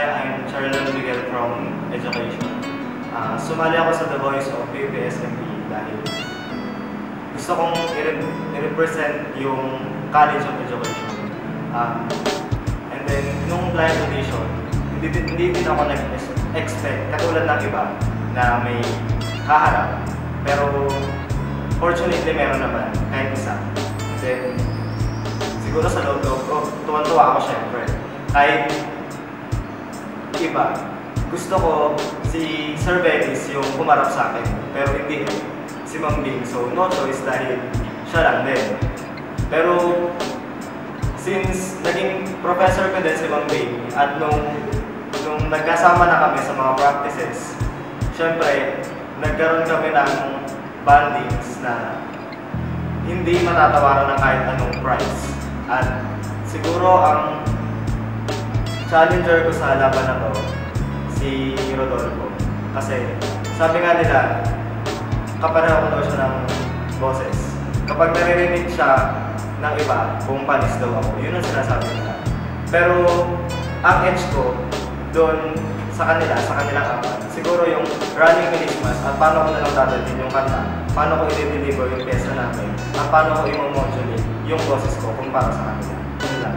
I'm Charlon Miguel from Education. Sumali ako sa The Voice of PUP-SMB dahil gusto kong i-represent yung College of Education. And then, nung blind audition, hindi din ako nag-expect, katulad ng iba, na may haharap. Pero, fortunately, meron naman, kahit isa. And then, siguro sa loob ko, tuwan-tuwa ako syempre. Kahit iba, gusto ko si Sir Belis yung pumarap sa akin, pero hindi si Ma'am Bing. So, no choice dahil siya lang din. Pero, since naging professor ko din si Ma'am Bing, at nung nagkasama na kami sa mga practices, syempre, nagkaroon kami ng bandings na hindi matatawaran ng kahit anong prize. At siguro ang challenger ko sa laban na to, si Rodolfo. Kasi sabi nga nila, kapareho ko daw siya ng boses. Kapag naririnig siya ng iba, kung panis daw ako, yun ang sinasabi nila. Pero ang edge ko, doon sa kanilang apat, siguro yung running melismas at paano ko nalang dadalhin yung kanta, paano ko i-deliver yung pyesa namin, at paano ko i-modulate yung boses ko kumpara sa kanila. Yun lang.